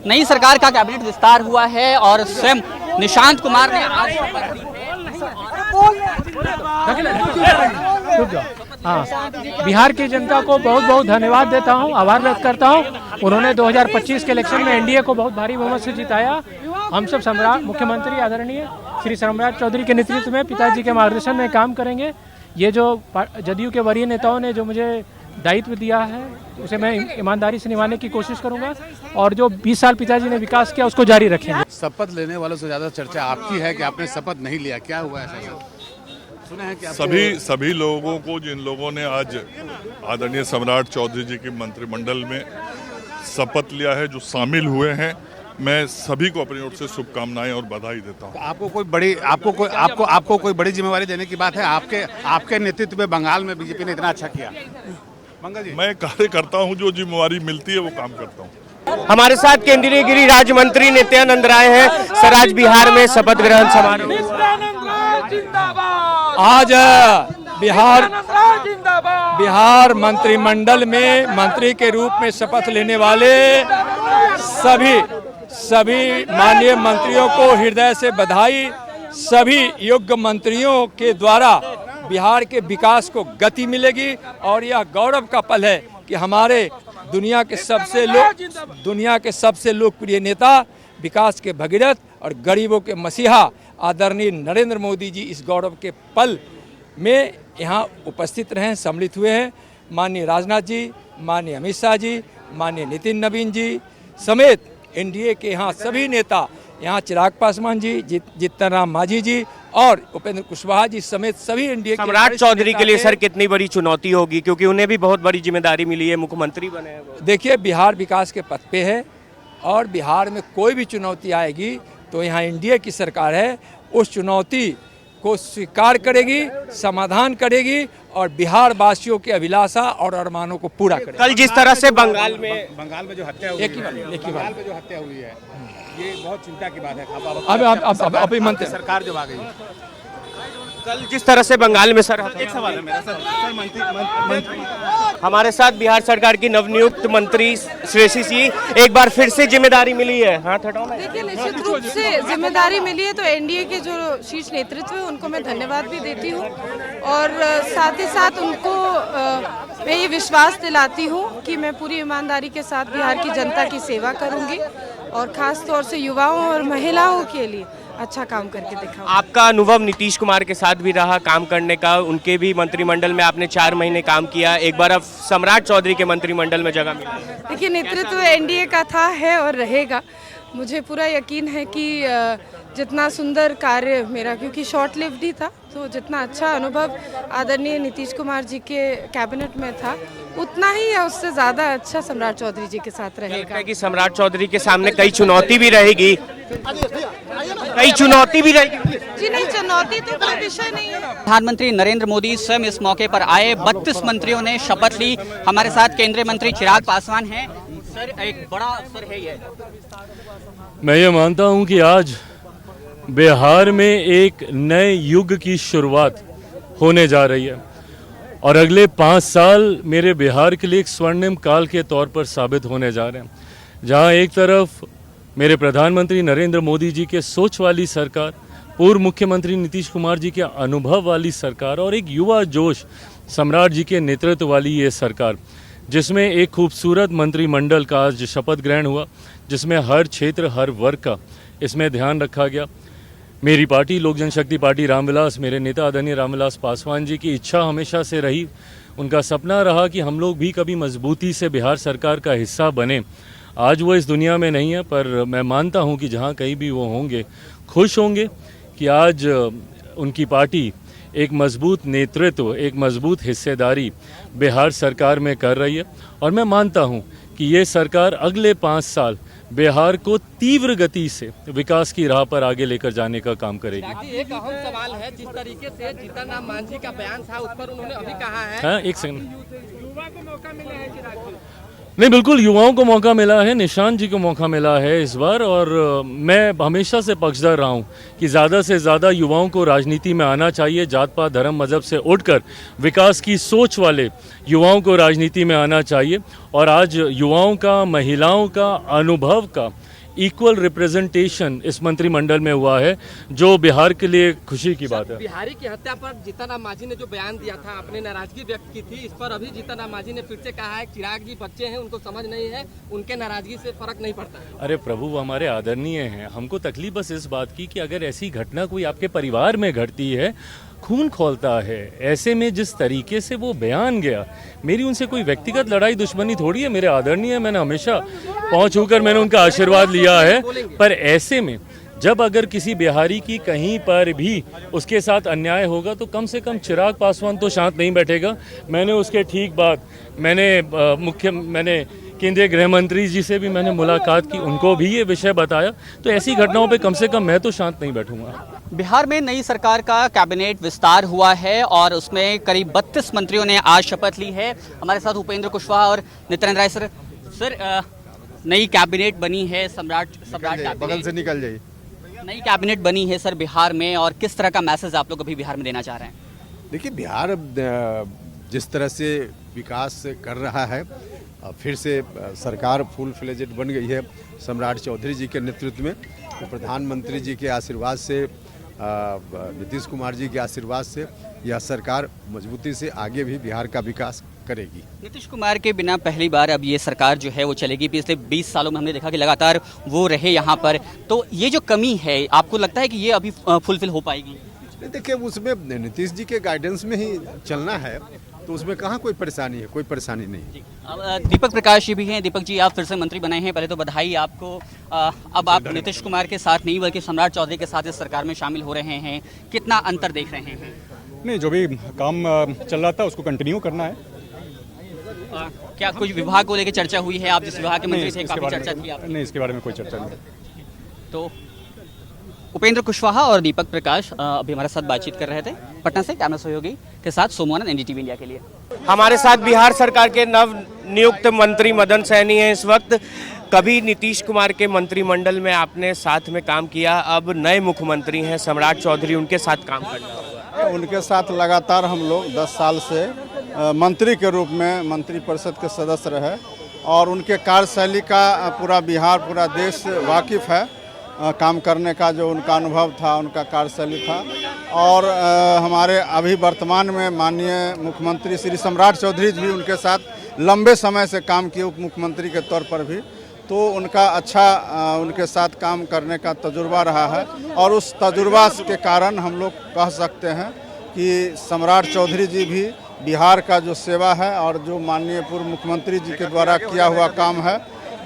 नई सरकार का कैबिनेट विस्तार हुआ है और स्वयं निशांत कुमार ने आज शपथ ली है। हाँ, बिहार की जनता को बहुत बहुत धन्यवाद देता हूँ, आभार व्यक्त करता हूँ। उन्होंने 2025 के इलेक्शन में एनडीए को बहुत भारी बहुमत से जिताया। हम सब सम्राट मुख्यमंत्री आदरणीय श्री सम्राट चौधरी के नेतृत्व में पिताजी के मार्गदर्शन में काम करेंगे। ये जो जदयू के वरीय नेताओं ने जो मुझे दायित्व दिया है उसे मैं ईमानदारी से निभाने की कोशिश करूंगा और जो 20 साल पिताजी ने विकास किया उसको जारी रखेंगे। शपथ लेने वालों से ज्यादा चर्चा आपकी है कि आपने शपथ नहीं लिया, क्या हुआ ऐसा? सुना है कि सभी लोगों को, जिन लोगों ने आज आदरणीय सम्राट चौधरी जी के मंत्रिमंडल में शपथ लिया है, जो शामिल हुए हैं, मैं सभी को अपनी ओर से शुभकामनाएं और बधाई देता हूं। आपको कोई बड़ी जिम्मेवारी देने की बात है? आपके नेतृत्व में बंगाल में बीजेपी ने इतना अच्छा किया। मंगल जी, मैं कार्य करता हूं, जो जिम्मेवारी मिलती है वो काम करता हूं। हमारे साथ केंद्रीय गृह राज्य मंत्री नित्यानंद राय हैं। सर, आज बिहार में शपथ ग्रहण समारोह आज बिहार मंत्रिमंडल में मंत्री के रूप में शपथ लेने वाले सभी माननीय मंत्रियों को हृदय से बधाई। सभी योग्य मंत्रियों के द्वारा बिहार के विकास को गति मिलेगी और यह गौरव का पल है कि हमारे दुनिया के सबसे लोकप्रिय नेता, विकास के भगीरथ और गरीबों के मसीहा आदरणीय नरेंद्र मोदी जी इस गौरव के पल में यहाँ उपस्थित रहे, सम्मिलित हुए हैं। माननीय राजनाथ जी, माननीय अमित शाह जी, माननीय नितिन नवीन जी समेत एनडीए के यहाँ सभी नेता, यहाँ चिराग पासवान जी, जीतन राम मांझी जी और उपेंद्र कुशवाहा जी समेत सभी एनडीए के। सम्राट चौधरी के लिए सर कितनी बड़ी चुनौती होगी, क्योंकि उन्हें भी बहुत बड़ी जिम्मेदारी मिली है, मुख्यमंत्री बने हैं। देखिए, बिहार विकास के पथ पे है और बिहार में कोई भी चुनौती आएगी तो यहाँ एनडीए की सरकार है, उस चुनौती को स्वीकार करेगी, समाधान करेगी और बिहार वासियों के अभिलाषा और अरमानों को पूरा करेगी। कल जिस तरह से बंगाल में जो हत्या हुई है, ये बहुत चिंता की बात है। अभी मंत्री सरकार जब आ गई, कल जिस तरह से बंगाल में सर, एक सवाल है मेरा सर, हमारे साथ बिहार सरकार की नवनियुक्त मंत्री श्रेयसी सिंह, एक बार फिर से जिम्मेदारी मिली है। हाथ हटाओ। देखिए, निश्चित रूप से जिम्मेदारी मिली है तो एनडीए के जो शीर्ष नेतृत्व है उनको मैं धन्यवाद भी देती हूँ और साथ ही साथ उनको मैं ये विश्वास दिलाती हूँ कि मैं पूरी ईमानदारी के साथ बिहार की जनता की सेवा करूँगी और खास तौर से युवाओं और महिलाओं के लिए अच्छा काम करके दिखाऊंगी। आपका अनुभव नीतीश कुमार के साथ भी रहा काम करने का, उनके भी मंत्रिमंडल में आपने 4 महीने काम किया, एक बार अब सम्राट चौधरी के मंत्रिमंडल में जगह मिली। देखिए, नेतृत्व एनडीए का था, है और रहेगा। मुझे पूरा यकीन है कि जितना सुंदर कार्य मेरा, क्योंकि शॉर्ट लिव्ड ही था, तो जितना अच्छा अनुभव आदरणीय नीतीश कुमार जी के कैबिनेट में था उतना ही या उससे ज़्यादा अच्छा सम्राट चौधरी जी के साथ रहेगा। कि सम्राट चौधरी के सामने कई चुनौती भी रहेगी। जी नहीं, चुनौती तो कोई विषय नहीं है। प्रधानमंत्री नरेंद्र मोदी स्वयं इस मौके पर आए। 32 मंत्रियों ने शपथ ली। हमारे साथ केंद्रीय मंत्री चिराग पासवान हैं। सर, एक बड़ा अवसर है ये। मैं ये मानता हूँ कि आज बिहार में एक नए युग की शुरुआत होने जा रही है और अगले 5 साल मेरे बिहार के लिए एक स्वर्णिम काल के तौर पर साबित होने जा रहे हैं, जहां एक तरफ मेरे प्रधानमंत्री नरेंद्र मोदी जी के सोच वाली सरकार, पूर्व मुख्यमंत्री नीतीश कुमार जी के अनुभव वाली सरकार और एक युवा जोश सम्राट जी के नेतृत्व वाली ये सरकार, जिसमें एक खूबसूरत मंत्रिमंडल का आज शपथ ग्रहण हुआ, जिसमें हर क्षेत्र, हर वर्ग का इसमें ध्यान रखा गया। मेरी पार्टी लोक जनशक्ति पार्टी रामविलास, मेरे नेता आदरणीय रामविलास पासवान जी की इच्छा हमेशा से रही, उनका सपना रहा कि हम लोग भी कभी मजबूती से बिहार सरकार का हिस्सा बने। आज वो इस दुनिया में नहीं है, पर मैं मानता हूं कि जहां कहीं भी वो होंगे, खुश होंगे कि आज उनकी पार्टी एक मजबूत नेतृत्व, एक मजबूत हिस्सेदारी बिहार सरकार में कर रही है और मैं मानता हूं कि ये सरकार अगले 5 साल बिहार को तीव्र गति से विकास की राह पर आगे लेकर जाने का काम करेगी। एक अहम सवाल है, जिस तरीके से जीतन राम मांझी का बयान था उस पर उन्होंने अभी कहा है। हाँ, एक सेकंड। युवा को मौका मिला है चिराग जी। नहीं, बिल्कुल युवाओं को मौका मिला है, निशांत जी को मौका मिला है इस बार, और मैं हमेशा से पक्षधर रहा हूँ कि ज़्यादा से ज़्यादा युवाओं को राजनीति में आना चाहिए। जात पात धर्म मज़हब से उठकर विकास की सोच वाले युवाओं को राजनीति में आना चाहिए, और आज युवाओं का, महिलाओं का, अनुभव का इक्वल रिप्रेजेंटेशन इस मंत्रिमंडल में हुआ है, जो बिहार के लिए खुशी की बात है। बिहारी की हत्या पर जीतन राम मांझी ने जो बयान दिया था, आपने नाराजगी व्यक्त की थी, इस पर अभी जीतन राम मांझी ने फिर से कहा है चिराग जी बच्चे हैं, उनको समझ नहीं है, उनके नाराजगी से फर्क नहीं पड़ता है। अरे प्रभु, वो हमारे आदरणीय हैं। हमको तकलीफ बस इस बात की कि अगर ऐसी घटना कोई आपके परिवार में घटती है, खून खौलता है, ऐसे में जिस तरीके से वो बयान गया, मेरी उनसे कोई व्यक्तिगत लड़ाई दुश्मनी थोड़ी है, मेरे आदरणीय, मैंने हमेशा पहुंच होकर मैंने उनका आशीर्वाद लिया है। पर ऐसे में जब अगर किसी बिहारी की कहीं पर भी उसके साथ अन्याय होगा तो कम से कम चिराग पासवान तो शांत नहीं बैठेगा। मैंने उसके ठीक बाद मैंने केंद्रीय गृह मंत्री जी से भी मैंने मुलाकात की, उनको भी ये विषय बताया। तो ऐसी घटनाओं पे कम से कम मैं तो शांत नहीं बैठूंगा। बिहार में नई सरकार का कैबिनेट विस्तार हुआ है और उसमें करीब 32 मंत्रियों ने आज शपथ ली है। हमारे साथ उपेंद्र कुशवाहा और नित्यानंद राय सर। नई कैबिनेट बनी है, सम्राट बगल से निकल जाइए। नई कैबिनेट बनी है सर बिहार में, और किस तरह का मैसेज आप लोग अभी बिहार में देना चाह रहे हैं? देखिए, बिहार जिस तरह से विकास कर रहा है, फिर से सरकार फुल फ्लेजेड बन गई है सम्राट चौधरी जी के नेतृत्व में। तो प्रधानमंत्री जी के आशीर्वाद से, नीतीश कुमार जी के आशीर्वाद से यह सरकार मजबूती से आगे भी बिहार का विकास करेगी। नीतीश कुमार के बिना पहली बार अब ये सरकार जो है वो चलेगी। पिछले 20 सालों में हमने देखा कि लगातार वो रहे यहाँ पर, तो ये जो कमी है आपको लगता है कि ये अभी फुलफिल हो पाएगी? देखिए, उसमें नीतीश जी के गाइडेंस में ही चलना है, तो उसमें कहाँ कोई परेशानी है, कोई परेशानी नहीं। दीपक प्रकाश जी भी हैं। दीपक जी, आप फिर से मंत्री बनाए हैं, पहले तो बधाई आपको। अब आप नीतीश कुमार के साथ नहीं बल्कि सम्राट चौधरी के साथ इस सरकार में शामिल हो रहे हैं, कितना अंतर देख रहे हैं? नहीं, जो भी काम चल रहा था उसको कंटिन्यू करना है। क्या कुछ विभाग को लेकर चर्चा हुई है? आप जिस विभाग के मंत्री थे काफी चर्चा की आपने? नहीं, इसके बारे में कोई चर्चा नहीं। तो उपेंद्र कुशवाहा और दीपक प्रकाश अभी हमारे साथ बातचीत कर रहे थे। पटना से कैमरा सहयोगी के साथ सोमवार, एनडीटीवी इंडिया के लिए। हमारे साथ बिहार सरकार के नव नियुक्त मंत्री मदन सैनी हैं इस वक्त। कभी नीतीश कुमार के मंत्रिमंडल में आपने साथ में काम किया, अब नए मुख्यमंत्री हैं सम्राट चौधरी, उनके साथ काम करना होगा। उनके साथ लगातार हम लोग 10 साल से मंत्री के रूप में मंत्रिपरिषद के सदस्य रहे, और उनके कार्यशैली का पूरा बिहार, पूरा देश वाकिफ़ है। काम करने का जो उनका अनुभव था, उनका कार्यशैली था। और हमारे अभी वर्तमान में माननीय मुख्यमंत्री श्री सम्राट चौधरी जी भी उनके साथ लंबे समय से काम किए, उप मुख्यमंत्री के तौर पर भी। तो उनका अच्छा उनके साथ काम करने का तजुर्बा रहा है, और उस तजुर्बा के कारण हम लोग कह सकते हैं कि सम्राट चौधरी जी भी बिहार का जो सेवा है और जो माननीय पूर्व मुख्यमंत्री जी के द्वारा किया हुआ काम है,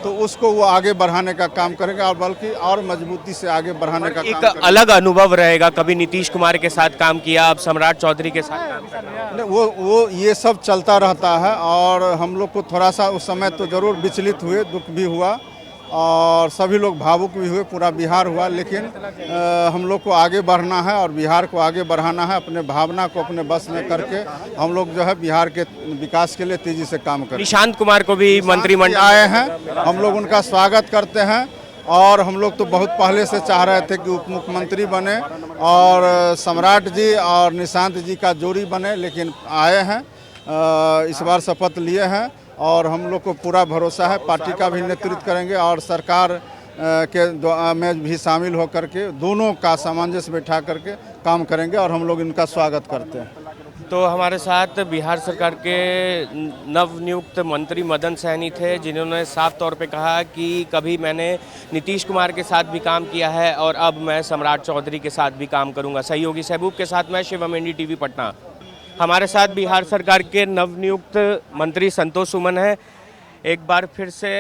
तो उसको वो आगे बढ़ाने का काम करेंगे, और बल्कि और मजबूती से आगे बढ़ाने का एक अलग अनुभव रहेगा। कभी नीतीश कुमार के साथ काम किया, अब सम्राट चौधरी के साथ काम कर रहे हैं। वो ये सब चलता रहता है, और हम लोग को थोड़ा सा उस समय तो ज़रूर विचलित हुए, दुख भी हुआ, और सभी लोग भावुक भी हुए, पूरा बिहार हुआ। लेकिन हम लोग को आगे बढ़ना है और बिहार को आगे बढ़ाना है। अपने भावना को अपने बस में करके हम लोग जो है बिहार के विकास के लिए तेजी से काम करें। निशांत कुमार को भी मंत्रिमंडल आए हैं, हम लोग उनका स्वागत करते हैं। और हम लोग तो बहुत पहले से चाह रहे थे कि उप मुख्यमंत्री बने और सम्राट जी और निशांत जी का जोड़ी बने, लेकिन आए हैं, इस बार शपथ लिए हैं, और हम लोग को पूरा भरोसा है। पार्टी का भी नेतृत्व करेंगे और सरकार के में भी शामिल होकर के दोनों का सामंजस्य बैठा करके काम करेंगे, और हम लोग इनका स्वागत करते हैं। तो हमारे साथ बिहार सरकार के नवनियुक्त मंत्री मदन सैनी थे, जिन्होंने साफ तौर पे कहा कि कभी मैंने नीतीश कुमार के साथ भी काम किया है और अब मैं सम्राट चौधरी के साथ भी काम करूंगा। सहयोगी सहबूब के साथ मैं शिवम, एनडीटीवी पटना। हमारे साथ बिहार सरकार के नवनियुक्त मंत्री संतोष सुमन है। एक बार फिर से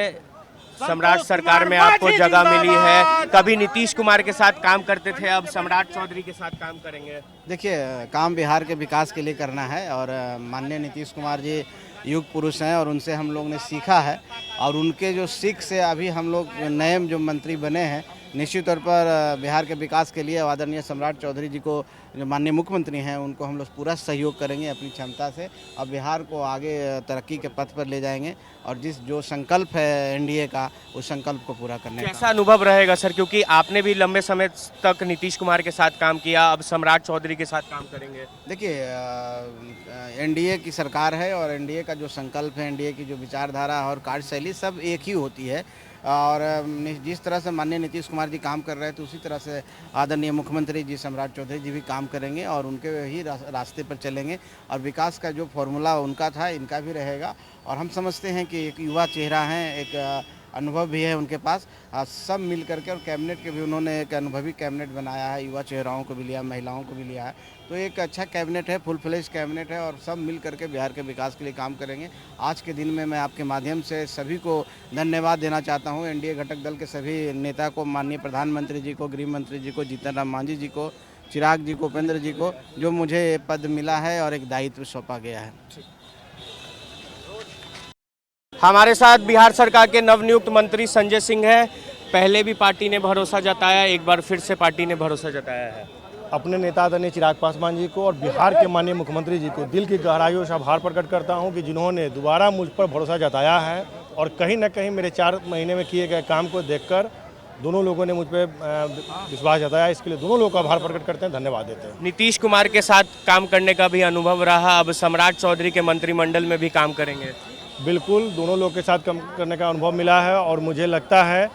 सम्राट सरकार में आपको जगह मिली है, कभी नीतीश कुमार के साथ काम करते थे, अब सम्राट चौधरी के साथ काम करेंगे। देखिए, काम बिहार के विकास के लिए करना है, और माननीय नीतीश कुमार जी युग पुरुष हैं और उनसे हम लोग ने सीखा है, और उनके जो सीख से अभी हम लोग नए जो मंत्री बने हैं निश्चित तौर पर बिहार के विकास के लिए आदरणीय सम्राट चौधरी जी को, जो माननीय मुख्यमंत्री हैं, उनको हम लोग पूरा सहयोग करेंगे अपनी क्षमता से और बिहार को आगे तरक्की के पथ पर ले जाएंगे और जो संकल्प है एनडीए का, उस संकल्प को पूरा करने का। कैसा अनुभव रहेगा सर, क्योंकि आपने भी लंबे समय तक नीतीश कुमार के साथ काम किया, अब सम्राट चौधरी के साथ काम करेंगे? देखिए, एनडीए की सरकार है और एनडीए का जो संकल्प है, एनडीए की जो विचारधारा और कार्यशैली सब एक ही होती है और जिस तरह से माननीय नीतीश कुमार जी काम कर रहे थे उसी तरह से आदरणीय मुख्यमंत्री जी सम्राट चौधरी जी भी काम करेंगे और उनके ही रास्ते पर चलेंगे और विकास का जो फॉर्मूला उनका था, इनका भी रहेगा। और हम समझते हैं कि एक युवा चेहरा है, एक अनुभव भी है उनके पास, सब मिल करके, और कैबिनेट के भी उन्होंने एक अनुभवी कैबिनेट बनाया है, युवा चेहराओं को भी लिया, महिलाओं को भी लिया है, तो एक अच्छा कैबिनेट है, फुल फ्लेज कैबिनेट है और सब मिल करके बिहार के विकास के लिए काम करेंगे। आज के दिन में मैं आपके माध्यम से सभी को धन्यवाद देना चाहता हूँ, एनडीए घटक दल के सभी नेता को, माननीय प्रधानमंत्री जी को, गृह मंत्री जी को, जीतन राम मांझी जी को, चिराग जी को, उपेंद्र जी को, जो मुझे पद मिला है और एक दायित्व सौंपा गया है। हमारे साथ बिहार सरकार के नवनियुक्त मंत्री संजय सिंह हैं। पहले भी पार्टी ने भरोसा जताया, एक बार फिर से पार्टी ने भरोसा जताया है। अपने नेता आदरणीय चिराग पासवान जी को और बिहार के माननीय मुख्यमंत्री जी को दिल की गहराइयों से आभार प्रकट करता हूं कि जिन्होंने दोबारा मुझ पर भरोसा जताया है और कहीं न कहीं मेरे 4 महीने में किए गए काम को देखकर दोनों लोगों ने मुझ पर विश्वास जताया। इसके लिए दोनों लोगों का आभार प्रकट करते हैं, धन्यवाद देते हैं। नीतीश कुमार के साथ काम करने का भी अनुभव रहा, अब सम्राट चौधरी के मंत्रिमंडल में भी काम करेंगे? बिल्कुल, दोनों लोग के साथ काम करने का अनुभव मिला है और मुझे लगता है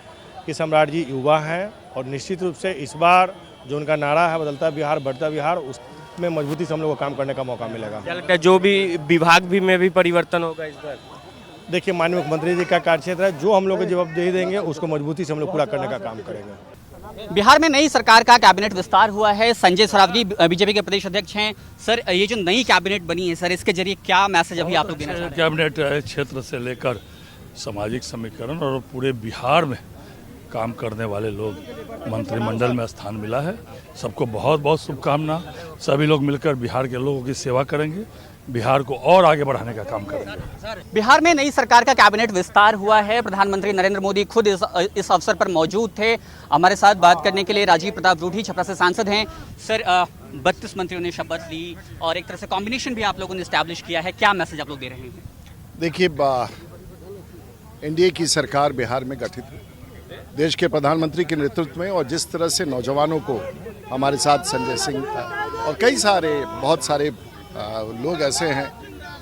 कि सम्राट जी युवा हैं और निश्चित रूप से इस बार जो उनका नारा है बदलता बिहार बढ़ता बिहार, उसमें मजबूती से हम लोग को काम करने का मौका मिलेगा। क्या लगता है जो भी विभाग भी में भी परिवर्तन होगा इस बार? देखिए, माननीय मुख्यमंत्री जी का कार्यक्षेत्र है, जो हम लोग जवाबदेही देंगे उसको मजबूती से हम लोग पूरा करने का काम करेंगे। बिहार में नई सरकार का कैबिनेट विस्तार हुआ है। संजय सरावगी बीजेपी के प्रदेश अध्यक्ष हैं। सर, ये जो नई कैबिनेट बनी है सर, इसके जरिए क्या मैसेज अभी आप लोग देना चाहते हैं? कैबिनेट क्षेत्र से लेकर सामाजिक समीकरण और पूरे बिहार में काम करने वाले लोग मंत्रिमंडल में स्थान मिला है। सबको बहुत बहुत शुभकामना। सभी लोग मिलकर बिहार के लोगों की सेवा करेंगे, बिहार को और आगे बढ़ाने का काम करेंगे। बिहार में नई सरकार का कैबिनेट विस्तार हुआ है। प्रधानमंत्री नरेंद्र मोदी खुद इस अवसर पर मौजूद थे। हमारे साथ बात करने के लिए राजीव प्रताप रूढ़ी छपरा से सांसद हैं। सर, 32 मंत्रियों ने शपथ ली और एक तरह से कॉम्बिनेशन भी आप लोगों ने एस्टैब्लिश किया है, क्या मैसेज आप लोग दे रहे हैं? देखिए, एनडीए की सरकार बिहार में गठित है देश के प्रधानमंत्री के नेतृत्व में, और जिस तरह से नौजवानों को हमारे साथ संजय सिंह और कई सारे बहुत सारे लोग ऐसे हैं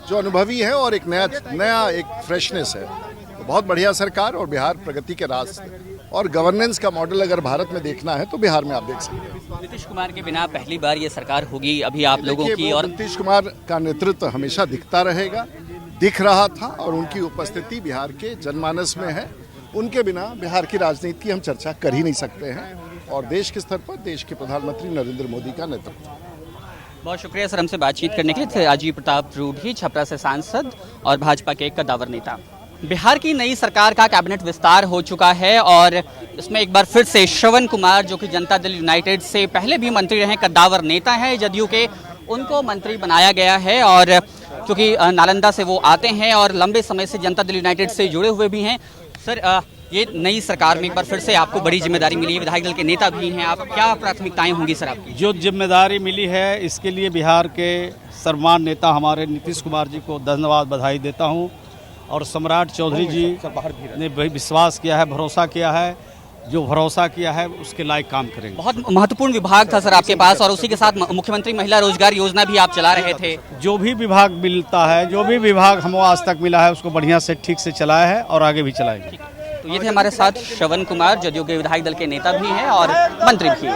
जो अनुभवी हैं और एक नया एक फ्रेशनेस है, तो बहुत बढ़िया सरकार और बिहार प्रगति के रास्ते और गवर्नेंस का मॉडल अगर भारत में देखना है तो बिहार में आप देख सकते हैं। नीतीश कुमार के बिना पहली बार ये सरकार होगी अभी आप लोगों की, और नीतीश कुमार का नेतृत्व हमेशा दिखता रहेगा, दिख रहा था और उनकी उपस्थिति बिहार के जनमानस में है। उनके बिना बिहार की राजनीति की हम चर्चा कर ही नहीं सकते हैं और देश के स्तर पर देश के प्रधानमंत्री नरेंद्र मोदी का नेतृत्व। बहुत शुक्रिया सर हमसे बातचीत करने के लिए। राजीव प्रताप रूढ़ी छपरा से सांसद और भाजपा के कद्दावर नेता। बिहार की नई सरकार का कैबिनेट विस्तार हो चुका है और इसमें एक बार फिर से श्रवण कुमार, जो कि जनता दल यूनाइटेड से पहले भी मंत्री रहे, कद्दावर नेता हैं जदयू के, उनको मंत्री बनाया गया है। और क्योंकि नालंदा से वो आते हैं और लंबे समय से जनता दल यूनाइटेड से जुड़े हुए भी हैं। सर, ये नई सरकार में एक बार फिर से आपको बड़ी जिम्मेदारी मिली है, विधायक दल के नेता भी हैं आप, क्या प्राथमिकताएं होंगी सर आपकी? जो जिम्मेदारी मिली है इसके लिए बिहार के सर्वमान्य नेता हमारे नीतीश कुमार जी को धन्यवाद, बधाई देता हूं और सम्राट चौधरी जी ने विश्वास किया है, भरोसा किया है, जो भरोसा किया है उसके लायक काम करेंगे। बहुत महत्वपूर्ण विभाग था सर आपके पास और उसी के साथ मुख्यमंत्री महिला रोजगार योजना भी आप चला रहे थे। जो भी विभाग मिलता है, जो भी विभाग हमको आज तक मिला है उसको बढ़िया से ठीक से चलाया है और आगे भी चलाएंगे। तो ये थे हमारे साथ श्रवण कुमार, जदयू के विधायक दल के नेता भी हैं और मंत्री भी।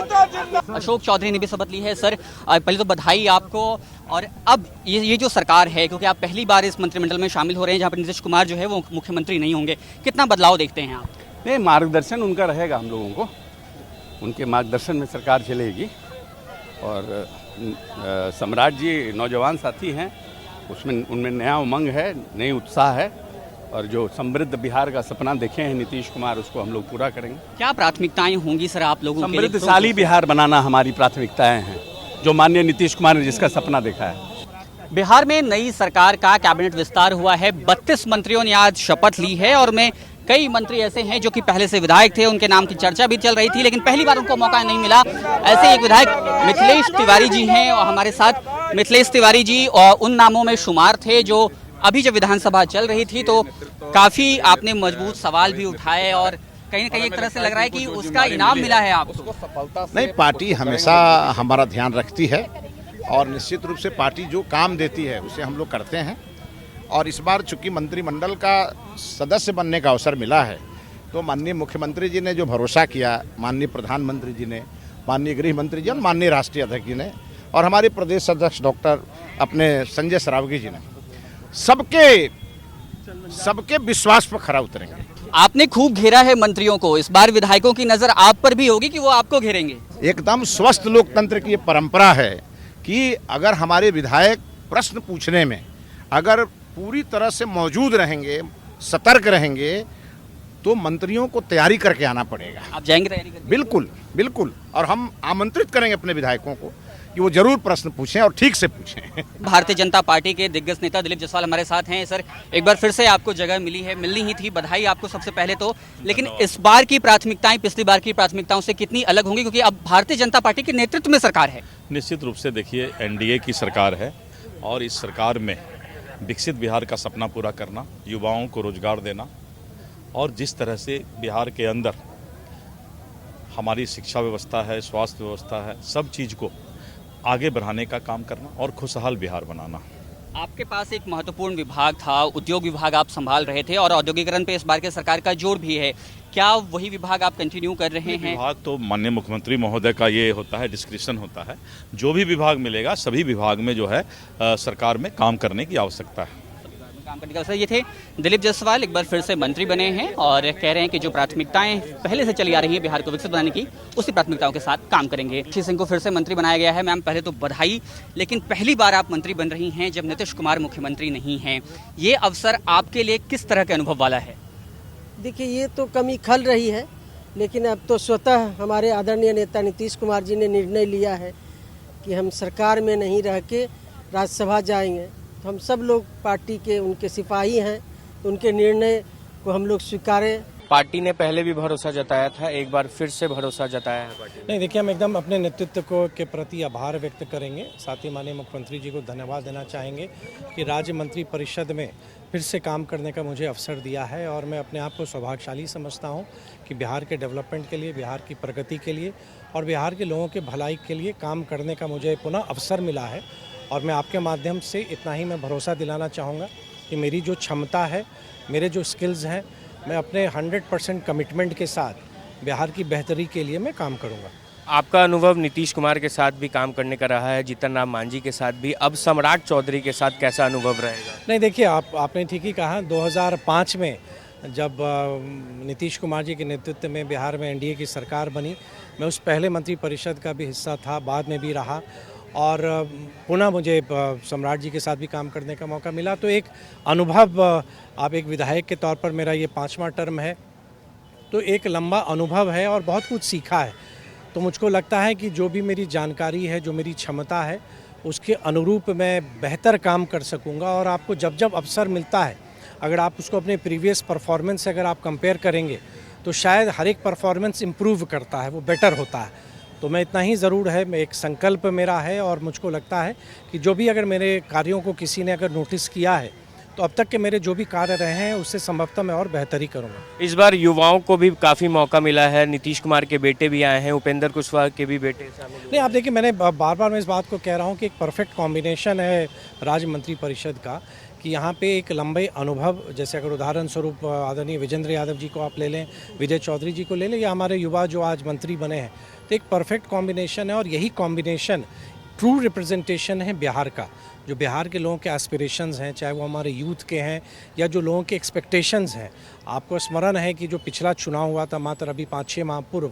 अशोक चौधरी ने भी शपथ ली है। सर, पहले तो बधाई आपको। और अब ये जो सरकार है, क्योंकि आप पहली बार इस मंत्रिमंडल में शामिल हो रहे हैं जहाँ पर नीतीश कुमार जो है वो मुख्यमंत्री नहीं होंगे, कितना बदलाव देखते हैं आप? नहीं, मार्गदर्शन उनका रहेगा हम लोगों को, उनके मार्गदर्शन में सरकार चलेगी। और सम्राट जी नौजवान साथी हैं, उसमें उनमें नया उमंग है, नई उत्साह है और जो समृद्ध बिहार का सपना देखे हैं नीतीश कुमार, उसको हम लोग पूरा करेंगे। क्या प्राथमिकताएं होंगी सर आप लोगों के लिए? समृद्धशाली बिहार बनाना हमारी प्राथमिकताएं हैं, जो माननीय नीतीश कुमार ने जिसका सपना देखा है। बिहार में नई सरकार का कैबिनेट विस्तार हुआ है। 32 मंत्रियों ने आज शपथ ली है और मैं कई मंत्री ऐसे हैं जो कि पहले से विधायक थे, उनके नाम की चर्चा भी चल रही थी, लेकिन पहली बार उनको मौका नहीं मिला। ऐसे एक विधायक मिथिलेश तिवारी जी हैं और हमारे साथ मिथिलेश तिवारी जी उन नामों में शुमार थे जो अभी जब विधानसभा चल रही थी तो काफ़ी आपने मजबूत सवाल भी उठाए और कहीं ना कहीं एक तरह से लग रहा है कि उसका इनाम मिला है आपको। नहीं, पार्टी हमेशा हमारा ध्यान रखती है और निश्चित रूप से पार्टी जो काम देती है उसे हम लोग करते हैं। और इस बार चूंकि मंत्रिमंडल का सदस्य बनने का अवसर मिला है तो माननीय मुख्यमंत्री जी ने जो भरोसा किया, माननीय प्रधानमंत्री जी ने, माननीय गृह मंत्री जी और माननीय राष्ट्रीय अध्यक्ष जी ने और हमारे प्रदेश अध्यक्ष डॉक्टर अपने संजय सरावगी जी ने सबके विश्वास पर खरा उतरेंगे। आपने खूब घेरा है मंत्रियों को, इस बार विधायकों की नजर आप पर भी होगी कि वो आपको घेरेंगे? एकदम स्वस्थ लोकतंत्र की ये परंपरा है कि अगर हमारे विधायक प्रश्न पूछने में अगर पूरी तरह से मौजूद रहेंगे, सतर्क रहेंगे, तो मंत्रियों को तैयारी करके आना पड़ेगा। आप जाएंगे तैयारी करके? बिल्कुल बिल्कुल, और हम आमंत्रित करेंगे अपने विधायकों को कि वो जरूर प्रश्न पूछें और ठीक से पूछें। भारतीय जनता पार्टी के दिग्गज नेता दिलीप जायसवाल हमारे साथ हैं। सर, एक बार फिर से आपको जगह मिली है, मिलनी ही थी, बधाई आपको सबसे पहले तो। लेकिन इस बार की प्राथमिकताएं पिछली बार की प्राथमिकताओं से कितनी अलग होंगी, क्योंकि अब भारतीय जनता पार्टी के नेतृत्व में सरकार है? निश्चित रूप से देखिए, एनडीए की सरकार है और इस सरकार में विकसित बिहार का सपना पूरा करना, युवाओं को रोजगार देना और जिस तरह से बिहार के अंदर हमारी शिक्षा व्यवस्था है, स्वास्थ्य व्यवस्था है, सब चीज़ को आगे बढ़ाने का काम करना और खुशहाल बिहार बनाना। आपके पास एक महत्वपूर्ण विभाग था, उद्योग विभाग आप संभाल रहे थे और औद्योगिकरण पे इस बार के सरकार का जोर भी है। क्या वही विभाग आप कंटिन्यू कर रहे हैं? विभाग तो माननीय मुख्यमंत्री महोदय का ये होता है, डिस्क्रिप्शन होता है। जो भी विभाग मिलेगा सभी विभाग में जो है सरकार में काम करने की आवश्यकता है। काम करने का। सर, ये थे दिलीप जायसवाल, एक बार फिर से मंत्री बने हैं और कह रहे हैं कि जो प्राथमिकताएं पहले से चली आ रही हैं बिहार को विकसित बनाने की, उसी प्राथमिकताओं के साथ काम करेंगे। श्री सिंह को फिर से मंत्री बनाया गया है। मैम, पहले तो बधाई, लेकिन पहली बार आप मंत्री बन रही हैं जब नीतीश कुमार मुख्यमंत्री नहीं हैं। ये अवसर आपके लिए किस तरह के अनुभव वाला है? देखिए, ये तो कमी खल रही है, लेकिन अब तो स्वतः हमारे आदरणीय नेता नीतीश कुमार जी ने निर्णय लिया है कि हम सरकार में नहीं रह के राज्यसभा जाएंगे। तो हम सब लोग पार्टी के उनके सिपाही हैं, उनके निर्णय को हम लोग स्वीकारें। पार्टी ने पहले भी भरोसा जताया था, एक बार फिर से भरोसा जताया है पार्टी। नहीं, देखिए, हम एकदम अपने नेतृत्व को के प्रति आभार व्यक्त करेंगे। साथ ही माननीय मुख्यमंत्री जी को धन्यवाद देना चाहेंगे कि राज्य मंत्री परिषद में फिर से काम करने का मुझे अवसर दिया है और मैं अपने आप को सौभाग्यशाली समझता हूं कि बिहार के डेवलपमेंट के लिए, बिहार की प्रगति के लिए और बिहार के लोगों के भलाई के लिए काम करने का मुझे पुनः अवसर मिला है। और मैं आपके माध्यम से इतना ही मैं भरोसा दिलाना चाहूँगा कि मेरी जो क्षमता है, मेरे जो स्किल्स हैं, मैं अपने 100% कमिटमेंट के साथ बिहार की बेहतरी के लिए मैं काम करूँगा। आपका अनुभव नीतीश कुमार के साथ भी काम करने का रहा है, जीतन राम मांझी के साथ भी, अब सम्राट चौधरी के साथ कैसा अनुभव रहेगा? नहीं, देखिए, आपने ठीक ही कहा। 2005 में जब नीतीश कुमार जी के नेतृत्व में बिहार में एनडीए की सरकार बनी, मैं उस पहले मंत्रिपरिषद का भी हिस्सा था, बाद में भी रहा और पुनः मुझे सम्राट जी के साथ भी काम करने का मौका मिला। तो एक अनुभव, आप एक विधायक के तौर पर, मेरा ये 5वां टर्म है, तो एक लंबा अनुभव है और बहुत कुछ सीखा है। तो मुझको लगता है कि जो भी मेरी जानकारी है, जो मेरी क्षमता है, उसके अनुरूप मैं बेहतर काम कर सकूंगा। और आपको जब जब अवसर मिलता है, अगर आप उसको अपने प्रीवियस परफॉर्मेंस से अगर आप कंपेयर करेंगे तो शायद हर एक परफॉर्मेंस इम्प्रूव करता है, वो बेटर होता है। तो मैं इतना ही ज़रूर है, मैं एक संकल्प मेरा है और मुझको लगता है कि जो भी अगर मेरे कार्यों को किसी ने अगर नोटिस किया है तो अब तक के मेरे जो भी कार्य रहे हैं उससे संभवतः मैं और बेहतरी करूंगा। इस बार युवाओं को भी काफ़ी मौका मिला है, नीतीश कुमार के बेटे भी आए हैं, उपेंद्र कुशवाहा के भी बेटे शामिल हुए। नहीं, आप देखिए, मैंने बार बार मैं इस बात को कह रहा हूँ कि एक परफेक्ट कॉम्बिनेशन है राज्य मंत्रिपरिषद का कि यहाँ पे एक लंबे अनुभव, जैसे अगर उदाहरण स्वरूप आदरणीय विजेंद्र यादव जी को आप ले लें, विजय चौधरी जी को ले लें, या हमारे युवा जो आज मंत्री बने हैं, तो एक परफेक्ट कॉम्बिनेशन है। और यही कॉम्बिनेशन ट्रू रिप्रेजेंटेशन है बिहार का, जो बिहार के लोगों के एस्पिरेशंस हैं, चाहे वो हमारे यूथ के हैं या जो लोगों के एक्सपेक्टेशंस हैं। आपको स्मरण है कि जो पिछला चुनाव हुआ था मात्र अभी 5-6 माह पूर्व,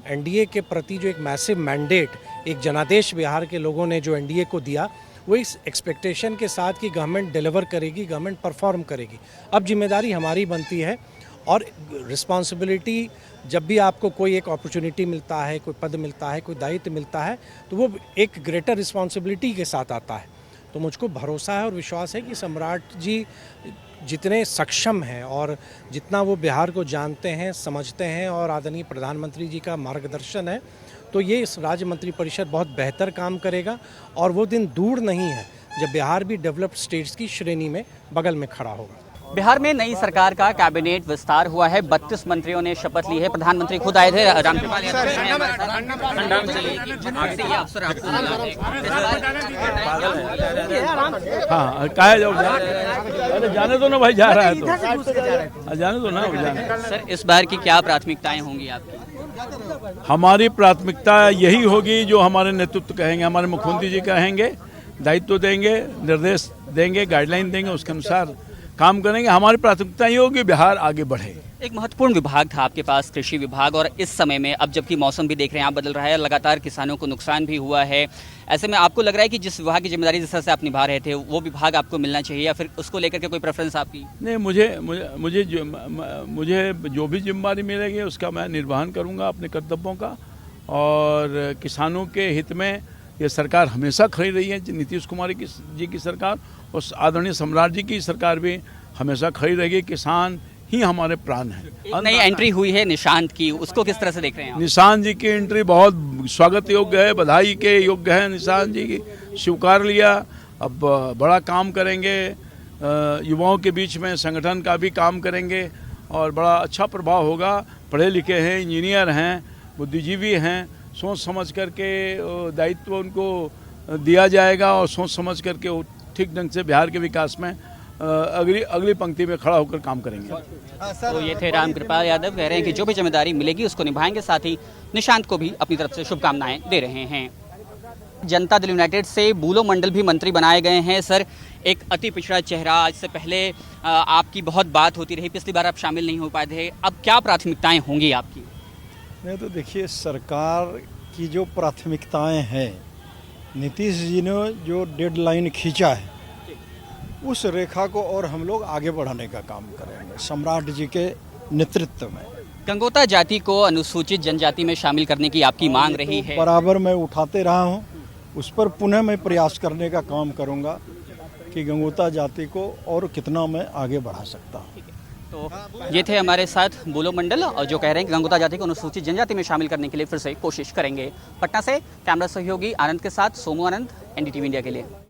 एनडीए के प्रति जो एक मैसिव मैंडेट, एक जनादेश बिहार के लोगों ने जो एनडीए को दिया, वो इस एक्सपेक्टेशन के साथ कि गवर्नमेंट डिलीवर करेगी, गवर्नमेंट परफॉर्म करेगी। अब जिम्मेदारी हमारी बनती है और रिस्पॉन्सिबिलिटी, जब भी आपको कोई एक अपॉर्चुनिटी मिलता है, कोई पद मिलता है, कोई दायित्व मिलता है, तो वो एक ग्रेटर रिस्पॉन्सिबिलिटी के साथ आता है। तो मुझको भरोसा है और विश्वास है कि सम्राट जी जितने सक्षम हैं और जितना वो बिहार को जानते हैं, समझते हैं और आदरणीय प्रधानमंत्री जी का मार्गदर्शन है, तो ये इस राज्य मंत्रिपरिषद बहुत बेहतर काम करेगा। और वो दिन दूर नहीं है जब बिहार भी डेवलप्ड स्टेट्स की श्रेणी में बगल में खड़ा होगा। बिहार में नई सरकार का कैबिनेट विस्तार हुआ है। 32 मंत्रियों ने शपथ ली है। प्रधानमंत्री खुद आए थे। रामकृपाल यादव जी ने अवसर आपको मिला है। हाँ, कहा जाओ, अरे जाने दो ना भाई, जा रहा है तो जाने दो ना। सर, इस बार की क्या प्राथमिकताएं होंगी आपकी? हमारी प्राथमिकता यही होगी जो हमारे नेतृत्व कहेंगे, हमारे मुख्यमंत्री जी कहेंगे, दायित्व देंगे, निर्देश देंगे, गाइडलाइन देंगे, उसके अनुसार काम करेंगे। हमारी प्राथमिकता ये होगी बिहार आगे बढ़े। एक महत्वपूर्ण विभाग था आपके पास, कृषि विभाग, और इस समय में अब जबकि मौसम भी देख रहे हैं आप बदल रहा है, लगातार किसानों को नुकसान भी हुआ है, ऐसे में आपको लग रहा है कि जिस विभाग की जिम्मेदारी जिस तरह से आप निभा रहे थे वो विभाग आपको मिलना चाहिए, या फिर उसको लेकर के कोई प्रेफरेंस आपकी? नहीं, मुझे जो भी जिम्मेदारी मिलेगी उसका मैं निर्वहन करूँगा, अपने कर्तव्यों का। और किसानों के हित में ये सरकार हमेशा खड़ी रही है। नीतीश कुमार जी की सरकार और आदरणीय सम्राट जी की सरकार भी हमेशा खड़ी रहेगी। किसान ही हमारे प्राण हैं। नई एंट्री हुई है निशांत की, उसको किस तरह से देख रहे हैं आप? निशांत जी की एंट्री बहुत स्वागत योग्य है, बधाई के योग्य है। निशांत जी की स्वीकार लिया, अब बड़ा काम करेंगे, युवाओं के बीच में संगठन का भी काम करेंगे और बड़ा अच्छा प्रभाव होगा। पढ़े लिखे हैं, इंजीनियर हैं, बुद्धिजीवी हैं, सोच समझ करके दायित्व उनको दिया जाएगा और सोच समझ करके वो ठीक ढंग से बिहार के विकास में अगली पंक्ति में खड़ा होकर काम करेंगे। तो ये थे रामकृपाल यादव, कह रहे हैं कि जो भी जिम्मेदारी मिलेगी उसको निभाएंगे, साथ ही निशांत को भी अपनी तरफ से शुभकामनाएं दे रहे हैं। जनता दल यूनाइटेड से बुलो मंडल भी मंत्री बनाए गए हैं। सर, एक अति पिछड़ा चेहरा, आज से पहले आपकी बहुत बात होती रही, पिछली बार आप शामिल नहीं हो पाए थे, अब क्या प्राथमिकताएं होंगी आपकी? नहीं तो देखिए, सरकार की जो प्राथमिकताएं हैं, नीतीश जी ने जो डेडलाइन खींचा है उस रेखा को और हम लोग आगे बढ़ाने का काम करेंगे सम्राट जी के नेतृत्व में। गंगोता जाति को अनुसूचित जनजाति में शामिल करने की आपकी मांग रही है। बराबर मैं उठाते रहा हूं, उस पर पुनः मैं प्रयास करने का काम करूंगा कि गंगोता जाति को और कितना मैं आगे बढ़ा सकता हूं। तो ये थे हमारे साथ बुलो मंडल, और जो कह रहे हैं कि गंगोता जाति को अनुसूचित जनजाति में शामिल करने के लिए फिर से कोशिश करेंगे। पटना से कैमरा सहयोगी आनंद के साथ सोमू आनंद, NDTV इंडिया के लिए।